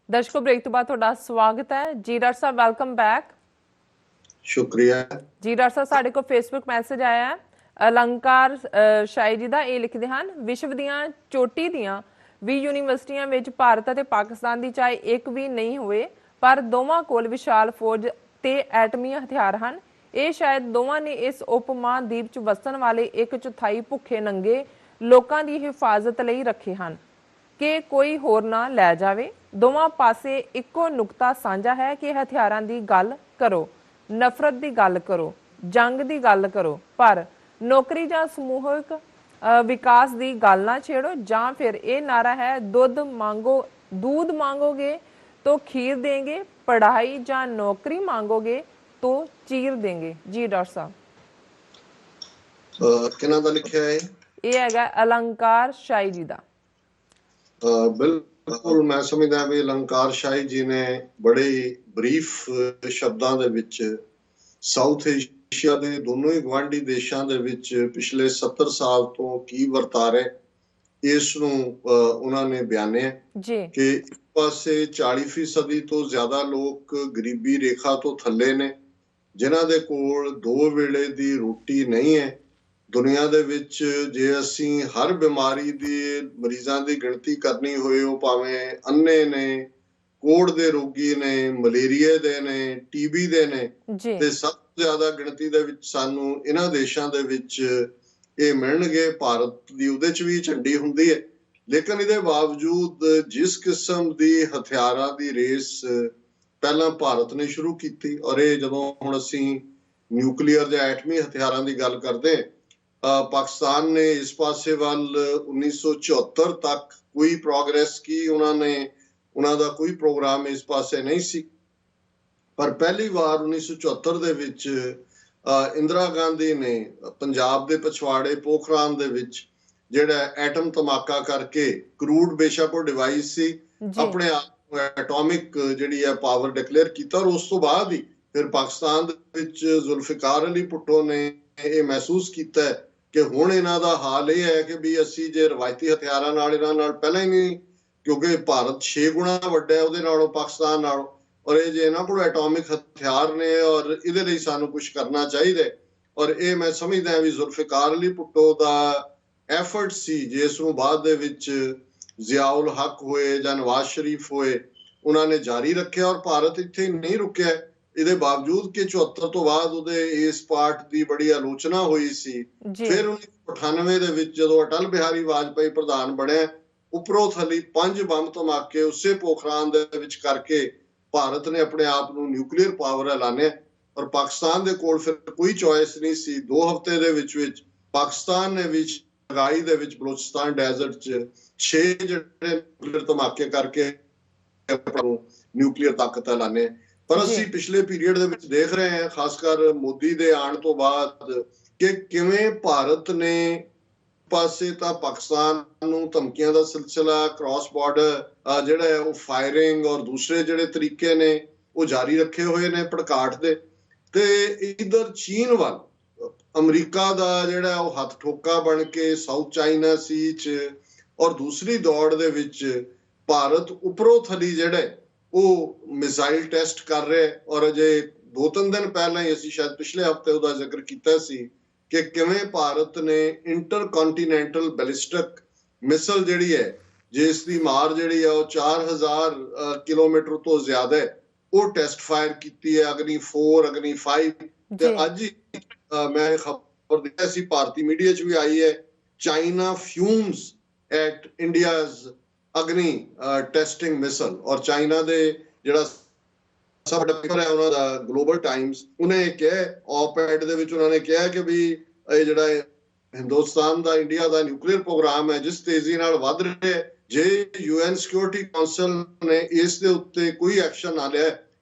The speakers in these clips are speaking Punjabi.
दर्शकों ब्रेक तो बाद तुहाडा स्वागत है जी। डॉक्टर साहब वेलकम बैक। शुक्रिया जी डॉक्टर साहब साडे को फेसबुक मैसेज आया है अलंकार शाही जी का। ये लिखते हैं विश्व दियां चोटी दियां 20 यूनीवर्सिटियां विच भारत और पाकिस्तान की चाहे एक भी नहीं हुए, पर दोवां कोल विशाल फौज ते एटमी हथियार हैं। ये शायद दोवां ने इस उप महाद्वीप च वसन वाले 1/4 भुखे नंगे लोगों की हिफाजत लई रखे हैं कि कोई होर ना लै जावे। दोवां पासे इक्को नुकता साझा है कि हथियारां दी गल करो, नफरत की गल करो, जंग की गल करो, पर नौकरी जां समूहिक विकास की गल ना छेड़ो। जां फिर ये नारा है दूध मांगोगे तो खीर देंगे, पढ़ाई जां नौकरी मांगोगे तो चीर देंगे। जी डॉक्टर साहब किन्हां दा लिखिया है? ये हैगा अलंकार शाही जी का। बिल्कुल मैं समझदा भी अलंकार शाही जी ने बड़े ही ब्रीफ शब्दां दे विच साउथ एशिया ਦੇ ਦੋਨੋਂ ਹੀ ਗਵਾਂਢੀ ਦੇਸ਼ਾਂ ਦੇ ਵਿੱਚ ਪਿਛਲੇ 70 ਸਾਲ ਤੋਂ ਕੀ ਵਰਤਾਰੇ ਇਸ ਨੂੰ ਉਹਨਾਂ ਨੇ ਬਿਆਨਿਆ ਕਿ ਇੱਕ ਪਾਸੇ 40% ਤੋਂ ਜ਼ਿਆਦਾ ਲੋਕ ਗਰੀਬੀ ਰੇਖਾ ਤੋਂ ਥੱਲੇ ਨੇ, ਜਿਨ੍ਹਾਂ ਦੇ ਕੋਲ 2 ਵੇਲੇ ਦੀ ਰੋਟੀ ਨਹੀਂ ਹੈ। ਦੁਨੀਆ ਦੇ ਵਿੱਚ ਜੇ ਅਸੀਂ ਹਰ ਬਿਮਾਰੀ ਦੀ ਮਰੀਜ਼ਾਂ ਦੀ ਗਿਣਤੀ ਕਰਨੀ ਹੋਏ, ਉਹ ਭਾਵੇਂ ਅੰਨੇ ਨੇ, ਕੋੜ ਦੇ ਰੋਗੀ ਨੇ, ਮਲੇਰੀਆ ਦੇ ਨੇ, ਟੀਬੀ ਦੇ ਨੇ, ਤੇ ਸਭ ਤੋਂ ਜ਼ਿਆਦਾ ਗਿਣਤੀ ਦੇ ਵਿੱਚ ਸਾਨੂੰ ਇਹਨਾਂ ਦੇਸ਼ਾਂ ਦੇ ਵਿੱਚ ਇਹ ਮਿਲਣਗੇ। ਭਾਰਤ ਦੀ ਉਹਦੇ 'ਚ ਵੀ ਝੰਡੀ ਹੁੰਦੀ ਹੈ, ਲੇਕਿਨ ਇਹਦੇ ਬਾਵਜੂਦ ਜਿਸ ਕਿਸਮ ਦੀ ਹਥਿਆਰਾਂ ਦੀ ਰੇਸ ਪਹਿਲਾਂ ਭਾਰਤ ਨੇ ਸ਼ੁਰੂ ਕੀਤੀ, ਔਰ ਇਹ ਜਦੋਂ ਹੁਣ ਅਸੀਂ ਨਿਊਕਲੀਅਰ ਜਾਂ ਐਟਮੀ ਹਥਿਆਰਾਂ ਦੀ ਗੱਲ ਕਰਦੇ, ਪਾਕਿਸਤਾਨ ਨੇ ਇਸ ਪਾਸੇ ਵੱਲ 1974 ਤੱਕ ਕੋਈ ਪ੍ਰੋਗਰੈਸ ਕੀ, ਉਹਨਾਂ ਦਾ ਕੋਈ ਪ੍ਰੋਗਰਾਮ ਇਸ ਪਾਸੇ ਨਹੀਂ ਸੀ। ਪਰ ਪਹਿਲੀ ਵਾਰ 1974 ਦੇ ਵਿੱਚ ਇੰਦਰਾ ਗਾਂਧੀ ਨੇ ਪੰਜਾਬ ਦੇ ਪਛਵਾੜੇ ਪੋਖਰਾਨ ਦੇ ਵਿੱਚ ਜਿਹੜਾ ਐਟਮ ਧਮਾਕਾ ਕਰਕੇ, ਕਰੂਡ ਬੇਸ਼ੱਕ ਉਹ ਡਿਵਾਈਸ ਸੀ, ਆਪਣੇ ਆਪ ਨੂੰ ਐਟੋਮਿਕ ਜਿਹੜੀ ਹੈ ਪਾਵਰ ਡਿਕਲੇਅਰ ਕੀਤਾ। ਔਰ ਉਸ ਤੋਂ ਬਾਅਦ ਹੀ ਫਿਰ ਪਾਕਿਸਤਾਨ ਦੇ ਵਿੱਚ ਜ਼ੁਲਫਿਕਾਰ ਅਲੀ ਭੁੱਟੋ ਨੇ ਇਹ ਮਹਿਸੂਸ ਕੀਤਾ ਕਿ ਹੁਣ ਇਹਨਾਂ ਦਾ ਹਾਲ ਇਹ ਹੈ ਕਿ ਵੀ ਅਸੀਂ ਜੇ ਰਵਾਇਤੀ ਹਥਿਆਰਾਂ ਨਾਲ ਇਹਨਾਂ ਨਾਲ ਪਹਿਲਾਂ ਹੀ ਨਹੀਂ, ਕਿਉਂਕਿ ਭਾਰਤ 6 ਗੁਣਾ ਵੱਡਾ ਹੈ ਉਹਦੇ ਨਾਲੋਂ, ਪਾਕਿਸਤਾਨ ਨਾਲੋਂ, ਔਰ ਇਹ ਜੇ ਇਹਨਾਂ ਕੋਲ ਐਟੋਮਿਕ ਹਥਿਆਰ ਨੇ ਔਰ ਇਹਦੇ ਲਈ ਸਾਨੂੰ ਕੁਝ ਕਰਨਾ ਚਾਹੀਦਾ। ਔਰ ਇਹ ਮੈਂ ਸਮਝਦਾ ਵੀ ਜ਼ੁਲਫਿਕਾਰ ਅਲੀ ਭੁੱਟੋ ਦਾ ਐਫਰਟ ਸੀ, ਜਿਸ ਨੂੰ ਬਾਅਦ ਦੇ ਵਿੱਚ ਜ਼ਿਆਉਲ ਹੱਕ ਹੋਏ ਜਾਂ ਨਵਾਜ਼ ਸ਼ਰੀਫ ਹੋਏ, ਉਹਨਾਂ ਨੇ ਜਾਰੀ ਰੱਖਿਆ। ਔਰ ਭਾਰਤ ਇੱਥੇ ਨਹੀਂ ਰੁਕਿਆ, ਇਹਦੇ ਬਾਵਜੂਦ ਕਿ 74 ਤੋਂ ਬਾਅਦ ਉਹਦੇ ਇਸ ਪਾਰਟ ਦੀ ਬੜੀ ਆਲੋਚਨਾ ਹੋਈ ਸੀ। ਫਿਰ 1998 ਦੇ ਵਿੱਚ ਜਦੋਂ ਅਟਲ ਬਿਹਾਰੀ ਵਾਜਪਾਈ ਪ੍ਰਧਾਨ ਬਣਿਆ, ਉੱਪਰੋਂ ਥੱਲੇ 5 ਬੰਬ ਧਮਾਕੇ ਉਸੇ ਪੋਖਰਾਨ ਦੇ ਵਿੱਚ ਕਰਕੇ ਭਾਰਤ ਨੇ ਆਪਣੇ ਆਪ ਨੂੰ ਨਿਊਕਲੀਅਰ ਪਾਵਰ ਐਲਾਨਿਆ। ਔਰ ਪਾਕਿਸਤਾਨ ਦੇ ਕੋਲ ਫਿਰ ਕੋਈ ਚੋਇਸ ਨਹੀਂ ਸੀ। 2 ਹਫ਼ਤੇ ਦੇ ਵਿੱਚ ਪਾਕਿਸਤਾਨ ਨੇ ਵੀ ਲਗਾਈ ਦੇ ਵਿੱਚ ਬਲੋਚਿਸਤਾਨ ਡੈਜ਼ਰਟ 'ਚ 6 ਜਿਹੜੇ ਨਿਊਕਲੀਅਰ ਧਮਾਕੇ ਕਰਕੇ ਨਿਊਕਲੀਅਰ ਤਾਕਤ ਐਲਾਨੇ। ਪਰ ਅਸੀਂ ਪਿਛਲੇ ਪੀਰੀਅਡ ਦੇ ਵਿੱਚ ਦੇਖ ਰਹੇ ਹਾਂ, ਖਾਸ ਕਰ ਮੋਦੀ ਦੇ ਆਉਣ ਤੋਂ ਬਾਅਦ, ਕਿ ਕਿਵੇਂ ਭਾਰਤ ਨੇ ਪਾਸੇ ਤਾਂ ਪਾਕਿਸਤਾਨ ਨੂੰ ਧਮਕੀਆਂ ਦਾ ਸਿਲਸਿਲਾ, ਕ੍ਰਾਸ ਬਾਰਡਰ ਜਿਹੜਾ ਹੈ ਉਹ ਫਾਇਰਿੰਗ, ਔਰ ਦੂਸਰੇ ਜਿਹੜੇ ਤਰੀਕੇ ਨੇ ਉਹ ਜਾਰੀ ਰੱਖੇ ਹੋਏ ਨੇ ਭੜਕਾਟ ਦੇ। ਤੇ ਇਧਰ ਚੀਨ ਵੱਲ ਅਮਰੀਕਾ ਦਾ ਜਿਹੜਾ ਉਹ ਹੱਥ ਠੋਕਾ ਬਣ ਕੇ ਸਾਊਥ ਚਾਈਨਾ ਸੀ 'ਚ, ਔਰ ਦੂਸਰੀ ਦੌੜ ਦੇ ਵਿੱਚ ਭਾਰਤ ਉੱਪਰੋਂ ਥੱਲੀ ਜਿਹੜਾ ਉਹ ਮਿਸਾਈਲ ਟੈਸਟ ਕਰ ਰਿਹਾ। ਔਰ ਅਜੇ 2-3 ਦਿਨ ਪਹਿਲਾਂ ਹੀ ਅਸੀਂ ਸ਼ਾਇਦ ਪਿਛਲੇ ਹਫ਼ਤੇ ਉਹਦਾ ਜ਼ਿਕਰ ਕੀਤਾ ਸੀ ਕਿ ਕਿਵੇਂ ਭਾਰਤ ਨੇ ਇੰਟਰਕੌਂਟੀਨੈਂਟਲ ਬੈਲਿਸਟਿਕ ਮਿਸਲ ਜਿਹੜੀ ਹੈ, ਜਿਸ ਦੀ ਮਾਰ ਜਿਹੜੀ ਹੈ ਉਹ 4000 ਕਿਲੋਮੀਟਰ ਤੋਂ ਜ਼ਿਆਦਾ ਹੈ, ਉਹ ਟੈਸਟ ਫਾਇਰ ਕੀਤੀ ਹੈ, ਅਗਨੀ 4, ਅਗਨੀ 5। ਤੇ ਅੱਜ ਹੀ ਮੈਂ ਖਬਰ ਦਿੱਤੀ ਸੀ, ਭਾਰਤੀ ਮੀਡੀਆ 'ਚ ਵੀ ਆਈ ਹੈ, China fumes at India's Agni testing ਮਿਸਲ। ਔਰ ਚਾਈਨਾ ਦੇ ਜਿਹੜਾ ਸਭ ਵੱਡਾ ਪੇਪਰ ਹੈ ਉਹਨਾਂ ਦਾ, ਗਲੋਬਲ ਟਾਈਮਸ, ਉਹਨੇ ਕਿਹਾ op-ed ਦੇ ਵਿੱਚ, ਉਹਨਾਂ ਨੇ ਕਿਹਾ ਕਿ ਵੀ ਇਹ ਜਿਹੜਾ ਹਿੰਦੁਸਤਾਨ ਦਾ, ਇੰਡੀਆ ਦਾ ਨਿਊਕਲੀਅਰ ਪ੍ਰੋਗਰਾਮ ਹੈ ਜਿਸ ਤੇਜ਼ੀ ਨਾਲ ਵੱਧ ਰਿਹਾ ਹੈ, ਜੇ UN ਸਿਕਿਉਰਿਟੀ ਕਾਉਂਸਲ ਨੇ ਇਸ ਦੇ ਉੱਤੇ ਕੋਈ ਐਕਸ਼ਨ ਨਾ ਲਿਆ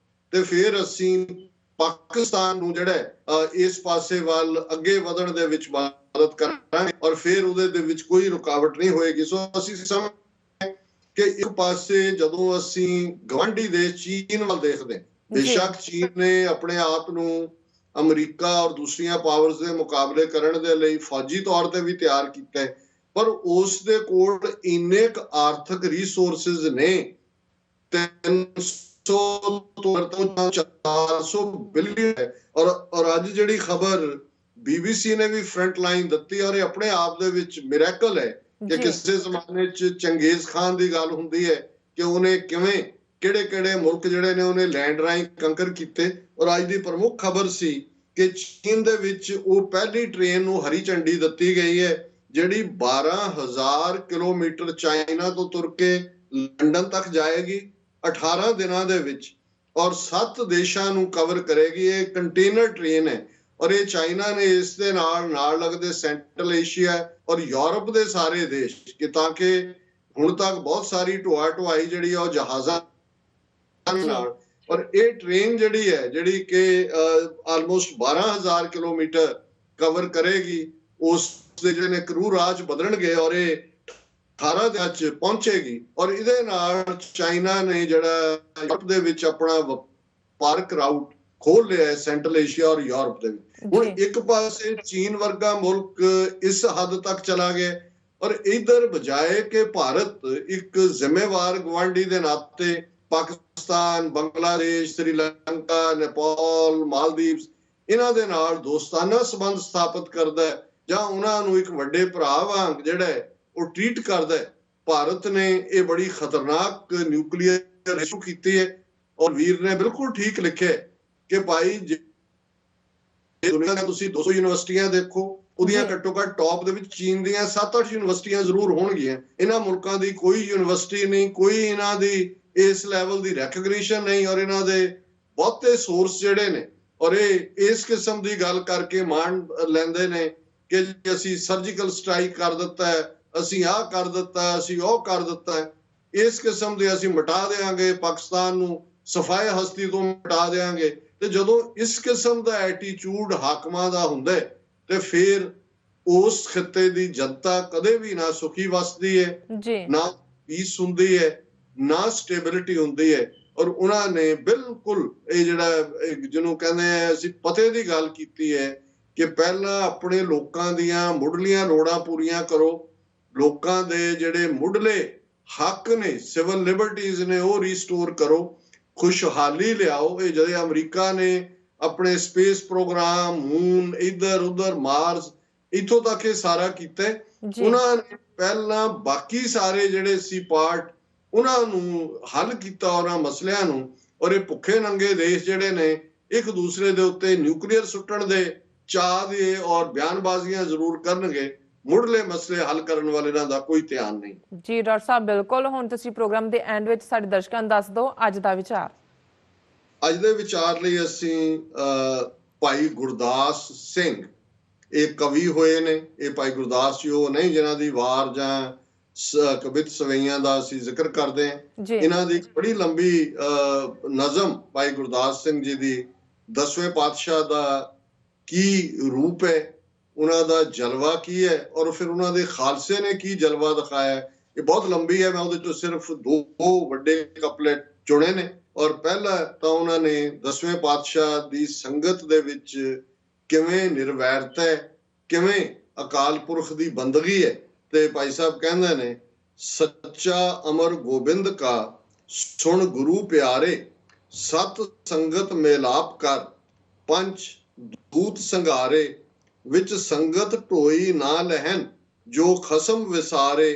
ਤੇ ਫਿਰ ਅਸੀਂ ਪਾਕਿਸਤਾਨ ਨੂੰ ਜਿਹੜਾ ਇਸ ਪਾਸੇ ਵੱਲ ਅੱਗੇ ਵਧਣ ਦੇ ਵਿੱਚ ਮਦਦ ਕਰਾਂਗੇ, ਔਰ ਫਿਰ ਉਹਦੇ ਦੇ ਵਿੱਚ ਕੋਈ ਰੁਕਾਵਟ ਨਹੀਂ ਹੋਏਗੀ। ਸੋ ਅਸੀਂ ਸਮਝ ਕਿ ਇੱਕ ਪਾਸੇ ਜਦੋਂ ਅਸੀਂ ਗਵਾਂਢੀ ਦੇਸ਼ ਚੀਨ ਵੱਲ ਦੇਖਦੇ, ਬੇਸ਼ੱਕ ਚੀਨ ਨੇ ਆਪਣੇ ਆਪ ਨੂੰ ਅਮਰੀਕਾ ਔਰ ਦੂਸਰੀਆਂ ਪਾਵਰਸ ਦੇ ਮੁਕਾਬਲੇ ਕਰਨ ਦੇ ਲਈ ਫੌਜੀ ਤੌਰ ਤੇ ਵੀ ਤਿਆਰ ਕੀਤਾ ਹੈ, ਪਰ ਉਸ ਦੇ ਕੋਲ ਇੰਨੇ ਕੁ ਆਰਥਿਕ ਰਿਸੋਰਸਿਸ ਨੇ 300 ਤੋਂ 400 ਬਿਲੀਅਨ ਹੈ। ਔਰ ਅੱਜ ਜਿਹੜੀ ਖਬਰ BBC ਨੇ ਵੀ ਫਰੰਟ ਲਾਈਨ ਦਿੱਤੀ, ਔਰ ਇਹ ਆਪਣੇ ਆਪ ਦੇ ਵਿੱਚ ਮਿਰੈਕਲ ਹੈ ਕਿ ਕਿਸੇ ਜ਼ਮਾਨੇ 'ਚ ਚੰਗੇਜ਼ ਖਾਨ ਦੀ ਗੱਲ ਹੁੰਦੀ ਹੈ ਕਿ ਉਹਨੇ ਕਿਵੇਂ ਕਿਹੜੇ ਮੁਲਕ ਜਿਹੜੇ ਨੇ ਉਹਨੇ ਲੈਂਡ ਰਾਹੀਂ ਕੰਕਰ ਕੀਤੇ। ਔਰ ਅੱਜ ਦੀ ਪ੍ਰਮੁੱਖ ਖਬਰ ਸੀ ਕਿ ਚੀਨ ਦੇ ਵਿੱਚ ਉਹ ਪਹਿਲੀ ਟ੍ਰੇਨ ਨੂੰ ਹਰੀ ਝੰਡੀ ਦਿੱਤੀ ਗਈ ਹੈ, ਜਿਹੜੀ 12,000 ਕਿਲੋਮੀਟਰ ਚਾਈਨਾ ਤੋਂ ਤੁਰ ਕੇ ਲੰਡਨ ਤੱਕ ਜਾਏਗੀ 18 ਦਿਨਾਂ ਦੇ ਵਿੱਚ, ਔਰ 7 ਦੇਸ਼ਾਂ ਨੂੰ ਕਵਰ ਕਰੇਗੀ। ਇਹ ਕੰਟੇਨਰ ਟ੍ਰੇਨ ਹੈ, ਔਰ ਇਹ ਚਾਈਨਾ ਨੇ ਇਸ ਦੇ ਨਾਲ ਲੱਗਦੇ ਸੈਂਟਰਲ ਏਸ਼ੀਆ ਔਰ ਯੂਰਪ ਦੇ ਸਾਰੇ ਦੇਸ਼, ਕਿ ਤਾਂ ਕਿ ਹੁਣ ਤੱਕ ਬਹੁਤ ਸਾਰੀ ਢੁਆਈ ਜਿਹੜੀ ਆ ਉਹ ਜਹਾਜ਼ਾਂ ਨਾਲ, ਔਰ ਇਹ ਟ੍ਰੇਨ ਜਿਹੜੀ ਹੈ ਜਿਹੜੀ ਕਿ ਆਲਮੋਸਟ 12,000 ਕਿਲੋਮੀਟਰ ਕਵਰ ਕਰੇਗੀ, ਉਸ ਦੇ ਜਿਹੜੇ ਨੇ ਕਰੂ ਰਾਜ ਬਦਲਣਗੇ ਔਰ ਇਹ 18 ਦਿਨਾਂ 'ਚ ਪਹੁੰਚੇਗੀ। ਔਰ ਇਹਦੇ ਨਾਲ ਚਾਈਨਾ ਨੇ ਜਿਹੜਾ ਯੂਰਪ ਦੇ ਵਿੱਚ ਆਪਣਾ ਵਪਾਰਕ ਰਾਊਟ ਖੋਲ ਲਿਆ ਹੈ, ਸੈਂਟਰਲ ਏਸ਼ੀਆ ਔਰ ਯੂਰਪ ਦੇ ਵਿੱਚ। ਹੁਣ ਇੱਕ ਪਾਸੇ ਚੀਨ ਵਰਗਾ ਮੁਲਕ ਇਸ ਹੱਦ ਤੱਕ ਚਲਾ ਗਿਆ, ਔਰ ਇਧਰ ਬਜਾਏ ਕਿ ਭਾਰਤ ਇੱਕ ਜ਼ਿੰਮੇਵਾਰ ਗੁਆਂਢੀ ਦੇ ਨਾਤੇ ਪਾਕਿਸਤਾਨ, ਬੰਗਲਾਦੇਸ਼, ਸ੍ਰੀਲੰਕਾ, ਨੇਪਾਲ, ਮਾਲਦੀਵਸ ਇਹਨਾਂ ਦੇ ਨਾਲ ਦੋਸਤਾਨਾ ਸੰਬੰਧ ਸਥਾਪਿਤ ਕਰਦਾ ਹੈ, ਜਾਂ ਉਹਨਾਂ ਨੂੰ ਇੱਕ ਵੱਡੇ ਭਰਾ ਵਾਂਗ ਜਿਹੜਾ ਉਹ ਟ੍ਰੀਟ ਕਰਦਾ ਹੈ। ਭਾਰਤ ਨੇ ਇਹ ਬੜੀ ਖਤਰਨਾਕ ਨਿਊਕਲੀਅਰ ਇਸ਼ੂ ਕੀਤੀ ਹੈ, ਔਰ ਵੀਰ ਨੇ ਬਿਲਕੁਲ ਠੀਕ ਲਿਖਿਆ ਕਿ ਭਾਈ ਦੁਨੀਆ ਦੇ ਤੁਸੀਂ 200 ਯੂਨੀਵਰਸਿਟੀਆਂ ਦੇਖੋ, ਉਹਦੀਆਂ ਘੱਟੋ ਘੱਟ ਟੌਪ ਦੇ ਵਿੱਚ ਚੀਨ ਦੀਆਂ 7-8 ਯੂਨੀਵਰਸਿਟੀਆਂ ਜ਼ਰੂਰ ਹੋਣਗੀਆਂ। ਇਹਨਾਂ ਮੁਲਕਾਂ ਦੀ ਕੋਈ ਯੂਨੀਵਰਸਿਟੀ ਨਹੀਂ, ਕੋਈ ਇਹਨਾਂ ਦੀ ਇਸ ਲੈਵਲ ਦੀ ਰੈਕਗਨੀਸ਼ਨ ਨਹੀਂ, ਔਰ ਇਹਨਾਂ ਦੇ ਬਹੁਤੇ ਸੋਰਸ ਜਿਹੜੇ ਨੇ ਔਰ ਇਹ ਇਸ ਕਿਸਮ ਦੀ ਗੱਲ ਕਰਕੇ ਮਾਣ ਲੈਂਦੇ ਨੇ ਕਿ ਅਸੀਂ ਸਰਜੀਕਲ ਸਟ੍ਰਾਈਕ ਕਰ ਦਿੱਤਾ ਹੈ, ਅਸੀਂ ਆਹ ਕਰ ਦਿੱਤਾ, ਅਸੀਂ ਉਹ ਕਰ ਦਿੱਤਾ ਹੈ, ਇਸ ਕਿਸਮ ਦੇ ਅਸੀਂ ਮਿਟਾ ਦੇਵਾਂਗੇ, ਪਾਕਿਸਤਾਨ ਨੂੰ ਸਫਾਏ ਹਸਤੀ ਤੋਂ ਮਿਟਾ ਦੇਵਾਂਗੇ। ਤੇ ਜਦੋਂ ਇਸ ਕਿਸਮ ਦਾ ਐਟੀਟਿਊਡ ਹਾਕਮਾਂ ਦਾ ਹੁੰਦਾ ਤੇ ਫਿਰ ਉਸ ਖਿੱਤੇ ਦੀ ਜਨਤਾ ਕਦੇ ਵੀ ਨਾ ਸੁਖੀ ਵਸਦੀ ਹੈ, ਨਾ ਪੀਸ ਹੁੰਦੀ ਹੈ, ਨਾ ਸਟੇਬਿਲਿਟੀ ਹੁੰਦੀ ਹੈ। ਔਰ ਉਹਨਾਂ ਨੇ ਬਿਲਕੁਲ ਇਹ ਜਿਹੜਾ ਜਿਹਨੂੰ ਕਹਿੰਦੇ ਆ ਅਸੀਂ ਪਤੇ ਦੀ ਗੱਲ ਕੀਤੀ ਹੈ ਕਿ ਪਹਿਲਾਂ ਆਪਣੇ ਲੋਕਾਂ ਦੀਆਂ ਮੁੱਢਲੀਆਂ ਲੋੜਾਂ ਪੂਰੀਆਂ ਕਰੋ, ਲੋਕਾਂ ਦੇ ਜਿਹੜੇ ਮੁੱਢਲੇ ਹੱਕ ਨੇ, ਸਿਵਲ ਲਿਬਰਟੀਜ਼ ਨੇ, ਉਹ ਰੀਸਟੋਰ ਕਰੋ, ਖੁਸ਼ਹਾਲੀ ਲਿਆਓ। ਇਹ ਜਦੋਂ ਅਮਰੀਕਾ ਨੇ ਆਪਣੇ ਸਪੇਸ ਪ੍ਰੋਗਰਾਮ, ਮੂਨ, ਇੱਧਰ ਉੱਧਰ, ਮਾਰਸ, ਇੱਥੋਂ ਤੱਕ ਇਹ ਸਾਰਾ ਕੀਤਾ, ਉਹਨਾਂ ਨੇ ਪਹਿਲਾਂ ਬਾਕੀ ਸਾਰੇ ਜਿਹੜੇ ਸੀ ਪਾਰਟ ਉਹਨਾਂ ਨੂੰ ਹੱਲ ਕੀਤਾ, ਉਹਨਾਂ ਮਸਲਿਆਂ ਨੂੰ। ਔਰ ਇਹ ਭੁੱਖੇ ਨੰਗੇ ਦੇਸ਼ ਜਿਹੜੇ ਨੇ ਇੱਕ ਦੂਸਰੇ ਦੇ ਉੱਤੇ ਨਿਊਕਲੀਅਰ ਸੁੱਟਣ ਦੇ ਚਾਹ ਦੇ ਔਰ ਬਿਆਨਬਾਜ਼ੀਆਂ ਜ਼ਰੂਰ ਕਰਨਗੇ, ਮੁੱਢਲੇ ਮਸਲੇ ਹੱਲ ਕਰਨ ਵਾਲੇ ਇਹਨਾਂ ਦਾ ਕੋਈ ਧਿਆਨ ਨਹੀਂ। ਜੀ ਡਾਕਟਰ ਸਾਹਿਬ, ਬਿਲਕੁਲ। ਹੁਣ ਤੁਸੀਂ ਪ੍ਰੋਗਰਾਮ ਦੇ ਐਂਡ ਵਿੱਚ ਸਾਡੇ ਦਰਸ਼ਕਾਂ ਨੂੰ ਦੱਸ ਦਿਓ ਅੱਜ ਦਾ ਵਿਚਾਰ। ਅੱਜ ਦੇ ਵਿਚਾਰ ਲਈ ਅਸੀਂ ਭਾਈ ਗੁਰਦਾਸ ਸਿੰਘ, ਇਹ ਕਵੀ ਹੋਏ ਨੇ। ਇਹ ਭਾਈ ਗੁਰਦਾਸ ਜੀ ਉਹ ਨਹੀਂ ਜਿਨ੍ਹਾਂ ਦੀ ਵਾਰ ਜਾਂ ਕਵਿਤ ਸਵਈਆਂ ਦਾ ਅਸੀਂ ਜ਼ਿਕਰ ਕਰਦੇ ਹਾਂ। ਇਹਨਾਂ ਦੀ ਬੜੀ ਲੰਬੀ ਨਜ਼ਮ ਭਾਈ ਗੁਰਦਾਸ ਸਿੰਘ ਜੀ ਦੀ 10ਵੇਂ ਪਾਤਸ਼ਾਹ ਦਾ ਕੀ ਰੂਪ ਹੈ, ਉਹਨਾਂ ਦਾ ਜਲਵਾ ਕੀ ਹੈ, ਔਰ ਫਿਰ ਉਹਨਾਂ ਦੇ ਖਾਲਸੇ ਨੇ ਕੀ ਜਲਵਾ ਦਿਖਾਇਆ, ਇਹ ਬਹੁਤ ਲੰਬੀ ਹੈ। ਮੈਂ ਉਹਦੇ ਚੋਂ ਸਿਰਫ 2 ਵੱਡੇ ਕਪਲੇਟ ਚੁਣੇ ਨੇ। ਔਰ ਪਹਿਲਾ ਤਾਂ ਉਹਨਾਂ ਨੇ 10ਵੇਂ ਪਾਤਸ਼ਾਹ ਦੀ ਸੰਗਤ ਦੇ ਵਿੱਚ ਕਿਵੇਂ ਨਿਰਵੈਰਤਾ ਹੈ, ਕਿਵੇਂ ਅਕਾਲ ਪੁਰਖ ਦੀ ਬੰਦਗੀ ਹੈ। ਤੇ ਭਾਈ ਸਾਹਿਬ ਕਹਿੰਦੇ ਨੇ, ਸੱਚਾ ਅਮਰ ਗੋਬਿੰਦ ਕਾ ਸੁਣ ਗੁਰੂ ਪਿਆਰੇ, ਸਤ ਸੰਗਤ ਮੇਲਾਪ ਕਰ, ਪੰਚ ਦੂਤ ਸੰਘਾਰੇ, ਵਿੱਚ ਸੰਗਤ ਢੋਈ ਨਾ ਲਹਿਨ, ਜੋ ਖਸਮ ਵਿਸਾਰੇ,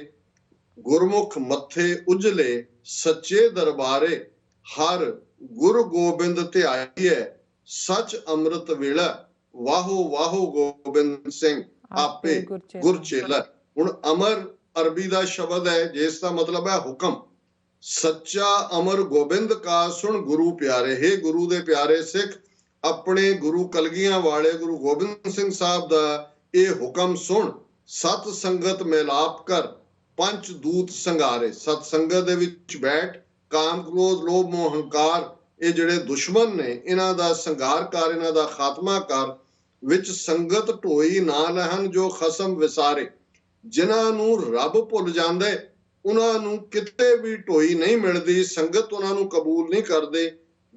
ਗੁਰਮੁਖ ਮੱਥੇ ਉਜਲੇ ਸੱਚੇ ਦਰਬਾਰੇ, ਹਰ ਗੁਰ ਗੋਬਿੰਦ ਧਿਆਈਐ, ਸੱਚ ਅੰਮ੍ਰਿਤ ਵੇਲਾ, ਵਾਹੋ ਵਾਹੋ ਗੋਬਿੰਦ ਸਿੰਘ ਆਪੇ ਗੁਰ ਚੇਲਾ। ਹੁਣ ਅਮਰ ਅਰਬੀ ਦਾ ਸ਼ਬਦ ਹੈ ਜਿਸ ਦਾ ਮਤਲਬ ਹੈ ਹੁਕਮ। ਸੱਚਾ ਅਮਰ ਗੋਬਿੰਦ ਕਾ ਸੁਣ ਗੁਰੂ ਪਿਆਰੇ, ਹੇ ਗੁਰੂ ਦੇ ਪਿਆਰੇ ਸਿੱਖ, ਆਪਣੇ ਗੁਰੂ ਕਲਗੀਆਂ ਵਾਲੇ ਗੁਰੂ ਗੋਬਿੰਦ ਸਿੰਘ ਸਾਹਿਬ ਦਾ ਇਹ ਹੁਕਮ ਸੁਣ। ਸਤ ਸੰਗਤ ਮੇਲਾਪ ਕਰ, ਪੰਜ ਦੂਤ ਸੰਘਾਰੇ, ਸਤ ਸੰਗਤ ਦੇ ਵਿੱਚ ਬੈਠ, ਕਾਮ ਕ੍ਰੋਧ ਲੋਭ ਮੋਹ ਹੰਕਾਰ ਇਹ ਜਿਹੜੇ ਦੁਸ਼ਮਣ ਨੇ ਇਹਨਾਂ ਦਾ ਸੰਘਾਰ ਕਰ, ਇਹਨਾਂ ਦਾ ਖਾਤਮਾ ਕਰ। ਵਿੱਚ ਸੰਗਤ ਢੋਈ ਨਾ ਲਹਨ, ਜੋ ਖਸਮ ਵਿਸਾਰੇ, ਜਿਨ੍ਹਾਂ ਨੂੰ ਰੱਬ ਭੁੱਲ ਜਾਂਦਾ ਉਹਨਾਂ ਨੂੰ ਕਿਤੇ ਵੀ ਢੋਈ ਨਹੀਂ ਮਿਲਦੀ, ਸੰਗਤ ਉਹਨਾਂ ਨੂੰ ਕਬੂਲ ਨਹੀਂ ਕਰਦੇ।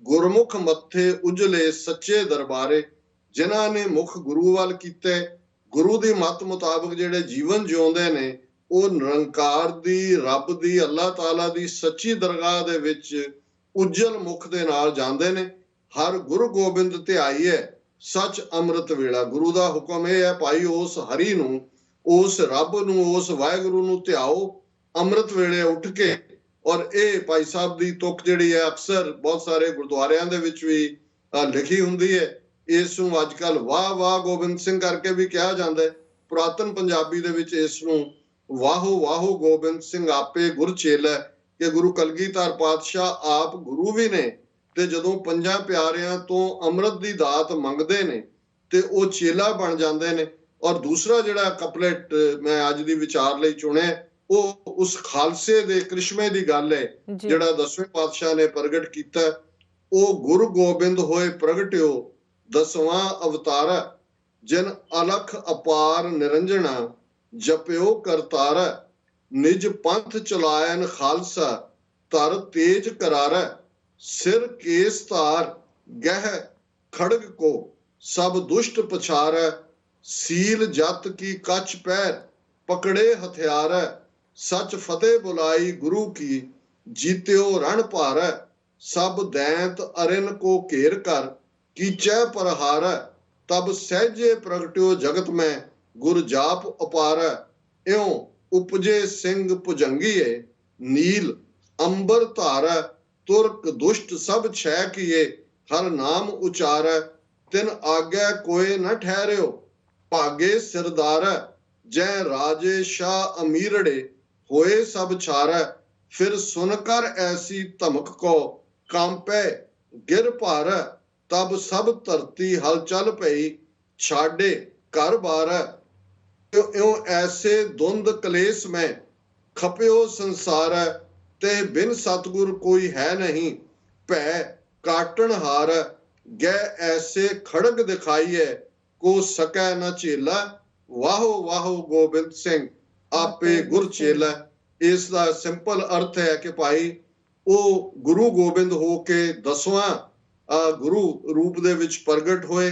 ਗੁਰਮੁਖ ਮੱਥੇ ਉਜਲੇ ਸੱਚੇ ਦਰਬਾਰੇ, ਜਿਨ੍ਹਾਂ ਨੇ ਮੁਖ ਗੁਰੂ ਵੱਲ ਕੀਤੇ, ਗੁਰੂ ਦੀ ਮੱਤ ਮੁਤਾਬਕ ਜਿਹੜੇ ਜੀਵਨ ਜਿਉਂਦੇ ਨੇ ਉਹ ਨਿਰੰਕਾਰ ਦੀ, ਰੱਬ ਦੀ, ਅੱਲਾਹ ਤਾਲਾ ਦੀ ਸੱਚੀ ਦਰਗਾਹ ਦੇ ਵਿੱਚ ਉਜਲ ਮੁਖ ਦੇ ਨਾਲ ਜਾਂਦੇ ਨੇ। ਹਰ ਗੁਰੂ ਗੋਬਿੰਦ ਧਿਆਈਐ ਸੱਚ ਅੰਮ੍ਰਿਤ ਵੇਲਾ। ਗੁਰੂ ਦਾ ਹੁਕਮ ਇਹ ਹੈ ਭਾਈ ਉਸ ਹਰੀ ਨੂੰ, ਉਸ ਰੱਬ ਨੂੰ, ਉਸ ਵਾਹਿਗੁਰੂ ਨੂੰ ਧਿਆਓ ਅੰਮ੍ਰਿਤ ਵੇਲੇ ਉੱਠ ਕੇ। ਔਰ ਇਹ ਭਾਈ ਸਾਹਿਬ ਦੀ ਤੁਕ ਜਿਹੜੀ ਹੈ ਅਕਸਰ ਬਹੁਤ ਸਾਰੇ ਗੁਰਦੁਆਰਿਆਂ ਦੇ ਵਿੱਚ ਵੀ ਲਿਖੀ ਹੁੰਦੀ ਹੈ। ਇਸ ਨੂੰ ਅੱਜ ਕੱਲ੍ਹ ਵਾਹ ਵਾਹ ਗੋਬਿੰਦ ਸਿੰਘ ਕਰਕੇ ਵੀ ਕਿਹਾ ਜਾਂਦਾ ਹੈ। ਪੁਰਾਤਨ ਪੰਜਾਬੀ ਦੇ ਵਿੱਚ ਇਸ ਨੂੰ ਵਾਹੋ ਵਾਹੋ ਗੋਬਿੰਦ ਸਿੰਘ ਆਪੇ ਗੁਰ ਚੇਲਾ, ਕਿ ਗੁਰੂ ਕਲਗੀਧਰ ਪਾਤਸ਼ਾਹ ਆਪ ਗੁਰੂ ਵੀ ਨੇ, ਤੇ ਜਦੋਂ ਪੰਜਾਂ ਪਿਆਰਿਆਂ ਤੋਂ ਅੰਮ੍ਰਿਤ ਦੀ ਦਾਤ ਮੰਗਦੇ ਨੇ ਤੇ ਉਹ ਚੇਲਾ ਬਣ ਜਾਂਦੇ ਨੇ। ਔਰ ਦੂਸਰਾ ਜਿਹੜਾ ਕਪਲੇਟ ਮੈਂ ਅੱਜ ਦੀ ਵਿਚਾਰ ਲਈ ਚੁਣਿਆ, ਉਹ ਉਸ ਖਾਲਸੇ ਦੇ ਕ੍ਰਿਸ਼ਮੇ ਦੀ ਗੱਲ ਹੈ ਜਿਹੜਾ 10ਵੇਂ ਪਾਤਸ਼ਾਹ ਨੇ ਪ੍ਰਗਟ ਕੀਤਾ। ਉਹ ਗੁਰੂ ਗੋਬਿੰਦ ਹੋਏ ਪ੍ਰਗਟਿਓ 10ਵਾਂ ਅਵਤਾਰ, ਜਿਨ ਅਲਖ ਅਪਾਰ ਨਿਰੰਜਣਾ ਜਪਿਓ ਕਰਤਾਰ। ਨਿਜ ਪੰਥ ਚਲਾਇਨ ਖਾਲਸਾ ਧਰ ਤੇਜ ਕਰਾਰ। ਸਿਰ ਕੇਸ ਧਾਰ ਗਹਿ ਖੜਗ ਕੋ ਸਭ ਦੁਸ਼ਟ ਪਛਾਰੈ। ਸੀਲ ਜਤ ਕੀ ਕੱਚ ਪੈਰ ਪਕੜੇ ਹਥਿਆਰ। ਸੱਚ ਫਤਿਹ ਬੁਲਾਈ ਗੁਰੂ ਕੀ ਜੀਤਿਓ ਰਣ ਭਾਰੈ। ਸਭ ਦੈਂਤ ਅਰਿਨ ਕੋ ਘੇਰ ਕਰ ਕੀਚੈ ਪ੍ਰਹਾਰੈ। ਤਬ ਸਹਿਜੇ ਪ੍ਰਗਟਿਓ ਜਗਤ ਮੈਂ ਗੁਰ ਜਾਪ ਅਪਾਰੈ। ਇਉ ਉਪਜੇ ਸਿੰਘ ਭੁਜੰਗੀਏ ਨੀਲ ਅੰਬਰ ਧਾਰੈ। ਤੁਰਕ ਦੁਸ਼ਟ ਸਭ ਛੈ ਕੀਏ ਹਰ ਨਾਮ ਉਚਾਰੈ। ਤਿਨ ਆਗੈ ਕੋਏ ਨ ਠਹਿਰਿਓ ਭਾਗੇ ਸਿਰਦਾਰੈ। ਜੈ ਰਾਜੇ ਸ਼ਾਹ ਅਮੀਰੜੇ ਹੋਏ ਸਭ ਛਾਰੈ। ਫਿਰ ਸੁਨ ਕਰ ਐਸੀ ਧਮਕ ਕੋ ਕਾਂਪੈ ਗਿਰ ਭਾਰੈ। ਤਬ ਸਭ ਧਰਤੀ ਹਲ ਚਲ ਪਈ ਛਾਡੇ ਘਰ ਬਾਰੈ। ਇਉ ਐਸੇ ਦੁੰਦ ਕਲੇਸ਼ ਮੈਂ ਖਪਿਓ ਸੰਸਾਰੈ। ਤੇ ਬਿਨ ਸਤਿਗੁਰ ਕੋਈ ਹੈ ਨਹੀਂ ਭੈ ਕਾਟਣ ਹਾਰ। ਗੈ ਐਸੇ ਖੜਗ ਦਿਖਾਈਐ ਕੋ ਸਕੈ ਨ ਝੇਲਾ। ਵਾਹੋ ਵਾਹੋ ਗੋਬਿੰਦ ਸਿੰਘ ਆਪੇ ਗੁਰ ਚੇਲਾ। ਇਸ ਦਾ ਸਿੰਪਲ ਅਰਥ ਹੈ ਕਿ ਭਾਈ ਉਹ ਗੁਰੂ ਗੋਬਿੰਦ ਹੋ ਕੇ 10ਵਾਂ ਗੁਰੂ ਰੂਪ ਦੇ ਵਿੱਚ ਪ੍ਰਗਟ ਹੋਏ,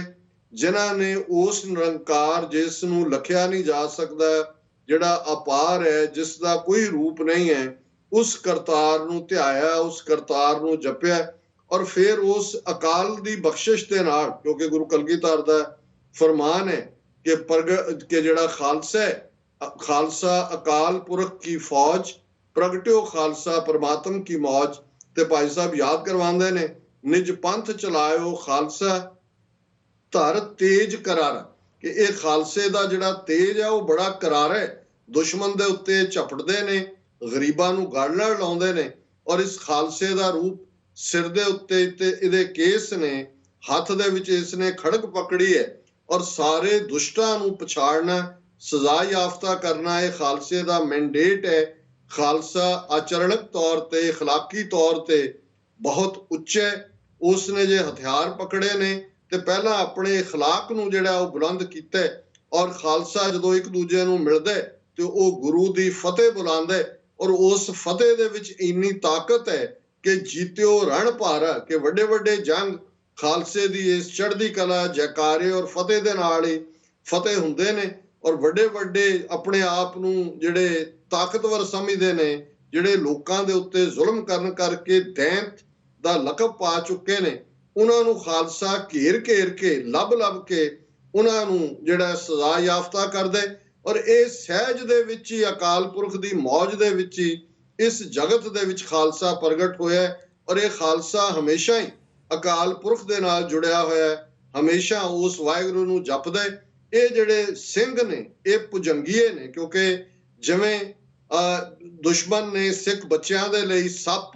ਜਿਨ੍ਹਾਂ ਨੇ ਉਸ ਨਿਰੰਕਾਰ ਜਿਸ ਨੂੰ ਲਖਿਆ ਨਹੀਂ ਜਾ ਸਕਦਾ, ਜਿਹੜਾ ਅਪਾਰ ਹੈ, ਜਿਸ ਦਾ ਕੋਈ ਰੂਪ ਨਹੀਂ ਹੈ, ਉਸ ਕਰਤਾਰ ਨੂੰ ਧਿਆਇਆ, ਉਸ ਕਰਤਾਰ ਨੂੰ ਜਪਿਆ। ਔਰ ਫਿਰ ਉਸ ਅਕਾਲ ਦੀ ਬਖਸ਼ਿਸ਼ ਦੇ ਨਾਲ, ਕਿਉਂਕਿ ਗੁਰੂ ਕਲਗੀਧਰ ਦਾ ਫਰਮਾਨ ਹੈ ਕਿ ਜਿਹੜਾ ਖਾਲਸਾ ਹੈ, ਖਾਲਸਾ ਅਕਾਲ ਪੁਰਖ ਕੀ ਫੌਜ ਪ੍ਰਗਟਿਓ ਖਾਲਸਾ ਪਰਮਾਤਮ ਕੀ ਮੌਜ। ਤੇ ਭਾਈ ਸਾਹਿਬ ਯਾਦ ਕਰਵਾਉਂਦੇ ਨੇ, ਨਿਜ ਪੰਥ ਚਲਾਇਓ ਖਾਲਸਾ ਧਰ ਤੇਜ ਕਰਾਰਾ, ਕਿ ਇਹ ਖਾਲਸੇ ਦਾ ਜਿਹੜਾ ਤੇਜ ਹੈ ਉਹ ਬੜਾ ਕਰਾਰਾ ਹੈ। ਦੁਸ਼ਮਣ ਦੇ ਉੱਤੇ ਝਪਟਦੇ ਨੇ, ਗਰੀਬਾਂ ਨੂੰ ਗਲ ਨਾਲ ਲਾਉਂਦੇ ਨੇ। ਔਰ ਇਸ ਖਾਲਸੇ ਦਾ ਰੂਪ ਸਿਰ ਦੇ ਉੱਤੇ ਤੇ ਇਹਦੇ ਕੇਸ ਨੇ, ਹੱਥ ਦੇ ਵਿੱਚ ਇਸ ਨੇ ਖੜਗ ਪਕੜੀ ਹੈ। ਔਰ ਸਾਰੇ ਦੁਸ਼ਟਾਂ ਨੂੰ ਪਛਾੜਨਾ, ਸਜ਼ਾ ਯਾਫਤਾ ਕਰਨਾ ਇਹ ਖਾਲਸੇ ਦਾ ਮੈਂਡੇਟ ਹੈ। ਖਾਲਸਾ ਆਚਰਣਕ ਤੌਰ ਤੇ, ਅਖਲਾਕੀ ਤੌਰ ਤੇ ਬਹੁਤ ਉੱਚਾ ਹੈ। ਉਸ ਨੇ ਜੇ ਹਥਿਆਰ ਪਕੜੇ ਨੇ ਤੇ ਪਹਿਲਾਂ ਆਪਣੇ ਅਖਲਾਕ ਨੂੰ ਜਿਹੜਾ ਉਹ ਬੁਲੰਦ ਕੀਤਾ। ਔਰ ਖਾਲਸਾ ਜਦੋਂ ਇੱਕ ਦੂਜੇ ਨੂੰ ਮਿਲਦਾ ਤੇ ਉਹ ਗੁਰੂ ਦੀ ਫਤਿਹ ਬੁਲਾਉਂਦਾ। ਔਰ ਉਸ ਫਤਿਹ ਦੇ ਵਿੱਚ ਇੰਨੀ ਤਾਕਤ ਹੈ ਕਿ ਜੀਤਿਓ ਰਣ ਭਾਰਾ, ਕਿ ਵੱਡੇ ਵੱਡੇ ਜੰਗ ਖਾਲਸੇ ਦੀ ਇਸ ਚੜ੍ਹਦੀ ਕਲਾ ਜੈਕਾਰੇ ਔਰ ਫਤਿਹ ਦੇ ਨਾਲ ਹੀ ਫਤਿਹ ਹੁੰਦੇ ਨੇ। ਔਰ ਵੱਡੇ ਵੱਡੇ ਆਪਣੇ ਆਪ ਨੂੰ ਜਿਹੜੇ ਤਾਕਤਵਰ ਸਮਝਦੇ ਨੇ, ਜਿਹੜੇ ਲੋਕਾਂ ਦੇ ਉੱਤੇ ਜ਼ੁਲਮ ਕਰਨ ਕਰਕੇ ਦੈਂਤ ਦਾ ਲਕਬ ਪਾ ਚੁੱਕੇ ਨੇ, ਉਹਨਾਂ ਨੂੰ ਖਾਲਸਾ ਘੇਰ ਘੇਰ ਕੇ ਲੱਭ ਲੱਭ ਕੇ ਉਹਨਾਂ ਨੂੰ ਜਿਹੜਾ ਸਜ਼ਾ ਯਾਫਤਾ ਕਰਦੇ। ਔਰ ਇਹ ਸਹਿਜ ਦੇ ਵਿੱਚ ਹੀ, ਅਕਾਲ ਪੁਰਖ ਦੀ ਮੌਜ ਦੇ ਵਿੱਚ ਹੀ ਇਸ ਜਗਤ ਦੇ ਵਿੱਚ ਖਾਲਸਾ ਪ੍ਰਗਟ ਹੋਇਆ। ਔਰ ਇਹ ਖਾਲਸਾ ਹਮੇਸ਼ਾ ਹੀ ਅਕਾਲ ਪੁਰਖ ਦੇ ਨਾਲ ਜੁੜਿਆ ਹੋਇਆ, ਹਮੇਸ਼ਾ ਉਸ ਵਾਹਿਗੁਰੂ ਨੂੰ ਜਪਦਾ। ਇਹ ਜਿਹੜੇ ਸਿੰਘ ਨੇ ਇਹ ਭੁਜੰਗੀਏ ਨੇ, ਕਿਉਂਕਿ ਜਿਵੇਂ ਦੁਸ਼ਮਣ ਨੇ ਸਿੱਖ ਬੱਚਿਆਂ ਦੇ ਲਈ ਸੱਪ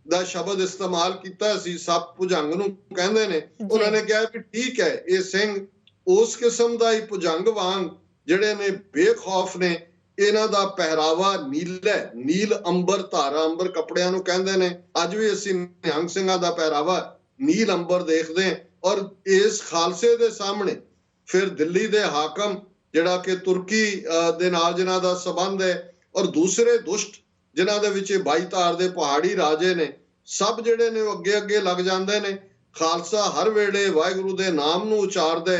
ਦਾ ਸ਼ਬਦ ਇਸਤੇਮਾਲ ਕੀਤਾ ਸੀ, ਸੱਪ ਭੁਜੰਗ ਨੂੰ ਕਹਿੰਦੇ ਨੇ। ਉਹਨਾਂ ਨੇ ਕਿਹਾ ਕਿ ਠੀਕ ਹੈ, ਇਹ ਸਿੰਘ ਉਸ ਕਿਸਮ ਦਾ ਹੀ ਭੁਜੰਗ ਵਾਂਗ ਜਿਹੜੇ ਨੇ ਬੇਖੌਫ ਨੇ। ਇਹਨਾਂ ਦਾ ਪਹਿਰਾਵਾ ਨੀਲ ਹੈ, ਨੀਲ ਅੰਬਰ ਧਾਰਾ। ਅੰਬਰ ਕੱਪੜਿਆਂ ਨੂੰ ਕਹਿੰਦੇ ਨੇ। ਅੱਜ ਵੀ ਅਸੀਂ ਨਿਹੰਗ ਸਿੰਘਾਂ ਦਾ ਪਹਿਰਾਵਾ ਨੀਲ ਅੰਬਰ ਦੇਖਦੇ ਹਾਂ। ਔਰ ਇਸ ਖਾਲਸੇ ਦੇ ਸਾਹਮਣੇ ਫਿਰ ਦਿੱਲੀ ਦੇ ਹਾਕਮ, ਜਿਹੜਾ ਕਿ ਤੁਰਕੀ ਦੇ ਨਾਲ ਜਿਨ੍ਹਾਂ ਦਾ ਸੰਬੰਧ ਹੈ, ਔਰ ਦੂਸਰੇ ਦੁਸ਼ਟ ਜਿਨ੍ਹਾਂ ਦੇ ਵਿੱਚ 22 ਧਾਰ ਦੇ ਪਹਾੜੀ ਰਾਜੇ ਨੇ, ਸਭ ਜਿਹੜੇ ਨੇ ਉਹ ਅੱਗੇ ਅੱਗੇ ਲੱਗ ਜਾਂਦੇ ਨੇ। ਖਾਲਸਾ ਹਰ ਵੇਲੇ ਵਾਹਿਗੁਰੂ ਦੇ ਨਾਮ ਨੂੰ ਉਚਾਰਦਾ।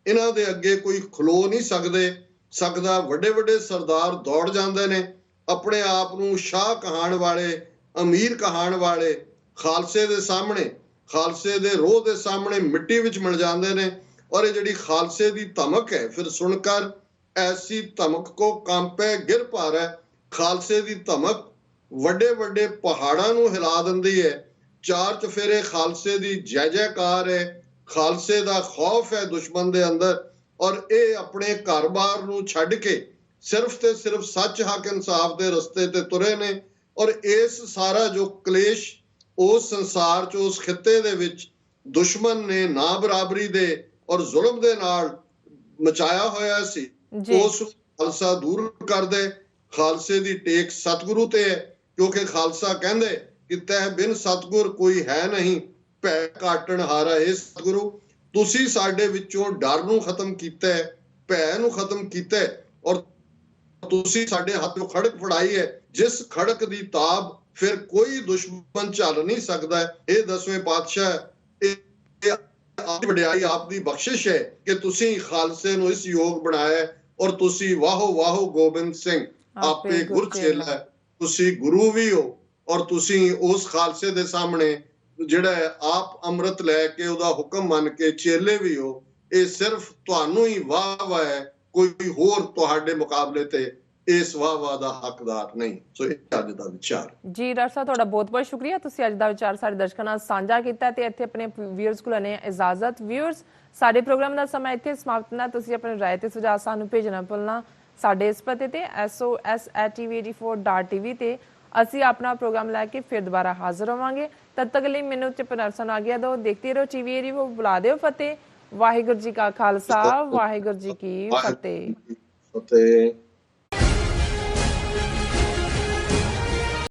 ਇਹਨਾਂ ਦੇ ਅੱਗੇ ਕੋਈ ਖਲੋ ਨਹੀਂ ਸਕਦੇ। ਸਕਦਾ। ਵੱਡੇ ਵੱਡੇ ਸਰਦਾਰ ਦੌੜ ਜਾਂਦੇ ਨੇ, ਆਪਣੇ ਆਪ ਨੂੰ ਸ਼ਾਹ ਕਹਾਣ ਵਾਲੇ, ਅਮੀਰ ਕਹਾਣ ਵਾਲੇ, ਖਾਲਸੇ ਦੇ ਸਾਹਮਣੇ, ਖਾਲਸੇ ਦੇ ਰੋਹ ਦੇ ਸਾਹਮਣੇ ਮਿੱਟੀ ਵਿੱਚ ਮਿਲ ਜਾਂਦੇ ਨੇ। ਔਰ ਇਹ ਜਿਹੜੀ ਖਾਲਸੇ ਦੀ ਧਮਕ ਹੈ, ਫਿਰ ਸੁਣकर ਐਸੀ ਧਮਕ ਕੋ ਕਾਂਪੇ ਗਿਰ ਭਾਰੈ। ਖਾਲਸੇ ਦੀ ਧਮਕ ਵੱਡੇ ਵੱਡੇ ਪਹਾੜਾਂ ਨੂੰ ਹਿਲਾ ਦਿੰਦੀ ਹੈ। ਚਾਰ ਚਫੇਰੇ ਖਾਲਸੇ ਦੀ ਜੈ ਜੈਕਾਰ ਹੈ, ਖਾਲਸੇ ਦਾ ਖੌਫ ਹੈ ਦੁਸ਼ਮਣ ਦੇ ਅੰਦਰ। ਔਰ ਇਹ ਆਪਣੇ ਘਰ-ਬਾਰ ਨੂੰ ਛੱਡ ਕੇ ਸਿਰਫ ਤੇ ਸਿਰਫ ਸੱਚ, ਹੱਕ, ਇਨਸਾਫ ਦੇ ਰਸਤੇ ਤੇ ਤੁਰੇ ਨੇ। ਔਰ ਇਸ ਸਾਰਾ ਜੋ ਕਲੇਸ਼ ਉਸ ਸੰਸਾਰ 'ਚ, ਉਸ ਖਿੱਤੇ ਦੇ ਵਿੱਚ ਦੁਸ਼ਮਣ ਨੇ ਨਾ ਬਰਾਬਰੀ ਦੇ ਔਰ ਜ਼ੁਲਮ ਦੇ ਨਾਲ ਮਚਾਇਆ ਹੋਇਆ ਸੀ, ਉਸ ਖਾਲਸਾ ਦੂਰ ਕਰ ਦੇ। ਖਾਲਸੇ ਦੀ ਟੇਕ ਸਤਿਗੁਰੂ ਤੇ ਹੈ, ਕਿਉਂਕਿ ਖਾਲਸਾ ਕਹਿੰਦੇ ਕਿ ਤਹਿ ਬਿਨ ਸਤਿਗੁਰ ਕੋਈ ਹੈ ਨਹੀਂ, ਭੈ ਕਾਟਣ ਹਾਰਾ ਇਹ ਸਤਿਗੁਰੂ। ਤੁਸੀਂ ਸਾਡੇ ਵਿੱਚੋਂ ਡਰ ਨੂੰ ਖਤਮ ਕੀਤਾ ਹੈ, ਭੈ ਨੂੰ ਖਤਮ ਕੀਤਾ ਹੈ, ਔਰ ਤੁਸੀਂ ਸਾਡੇ ਹੱਥੋਂ ਖੜਕ ਫੜਾਈ ਹੈ, ਜਿਸ ਖੜਕ ਦੀ ਤਾਬ ਫਿਰ ਕੋਈ ਦੁਸ਼ਮਣ ਝੱਲ ਨਹੀਂ ਸਕਦਾ। ਇਹ 10ਵੇਂ ਪਾਤਸ਼ਾਹ, ਇਹ ਆਪ ਦੀ ਵਡਿਆਈ, ਆਪ ਦੀ ਬਖਸ਼ਿਸ਼ ਹੈ ਕਿ ਤੁਸੀਂ ਖਾਲਸੇ ਨੂੰ ਇਸ ਯੋਗ ਬਣਾਇਆ। ਔਰ ਤੁਸੀਂ ਵਾਹੋ ਵਾਹੋ ਗੋਬਿੰਦ ਸਿੰਘ, ਆਪੇ ਗੁਰ ਚੇਲਾ, ਤੁਸੀਂ ਗੁਰੂ ਵੀ ਹੋ। ਔਰ ਤੁਸੀਂ ਉਸ ਖਾਲਸੇ ਦੇ ਸਾਹਮਣੇ ਜਿਹੜਾ ਆਪ ਅੰਮ੍ਰਿਤ ਲੈ ਕੇ ਉਹਦਾ ਹੁਕਮ ਮੰਨ ਕੇ ਚੇਲੇ ਵੀ ਹੋ। ਇਹ ਸਿਰਫ ਤੁਹਾਨੂੰ ਹੀ ਵਾਹ ਵਾਹ ਹੈ, ਕੋਈ ਹੋਰ ਤੁਹਾਡੇ ਮੁਕਾਬਲੇ ਤੇ ਇਸ ਵਾਹ ਦਾ ਹੱਕਦਾਰ ਨਹੀਂ। ਸੋ ਇਹ ਅੱਜ ਦਾ ਵਿਚਾਰ ਜੀ। ਡਾਕਟਰ ਸਾਹਿਬ, ਤੁਹਾਡਾ ਬਹੁਤ ਬਹੁਤ ਸ਼ੁਕਰੀਆ, ਤੁਸੀਂ ਅੱਜ ਦਾ ਵਿਚਾਰ ਸਾਡੇ ਦਰਸ਼ਕਾਂ ਨਾਲ ਸਾਂਝਾ ਕੀਤਾ ਤੇ ਇੱਥੇ ਆਪਣੇ ਵਿਊਅਰਸ ਕੋਲ ਲੈਣੇ ਇਜਾਜ਼ਤ। ਵਿਊਅਰਸ, ਸਾਡੇ ਪ੍ਰੋਗਰਾਮ ਦਾ ਸਮਾਂ ਇੱਥੇ ਸਮਾਪਤ ਨਾ। ਤੁਸੀਂ ਆਪਣੇ ਰਾਏ ਤੇ ਸੁਝਾਅ ਸਾਨੂੰ ਭੇਜਣਾ ਭੁੱਲਣਾ। ਸਾਡੇ ਇਸ ਪਤੇ ਤੇ sos@tv84.tv ਤੇ ਅਸੀਂ ਆਪਣਾ ਪ੍ਰੋਗਰਾਮ ਲੈ ਕੇ ਫਿਰ ਦੁਬਾਰਾ ਹਾਜ਼ਰ ਹੋਵਾਂਗੇ। ਤਦ ਤੱਕ ਲਈ ਮੈਨੂੰ ਤੇ ਪਨਰਸਨ ਆ ਗਿਆ ਦੋ। ਦੇਖਦੇ ਰਹੋ TV ਏਰੀਵੋ। ਬੁਲਾ ਦਿਓ ਫਤਿਹ। ਵਾਹਿਗੁਰੂ ਜੀ ਕਾ ਖਾਲਸਾ, ਵਾਹਿਗੁਰੂ ਜੀ ਕੀ ਫਤਿਹ।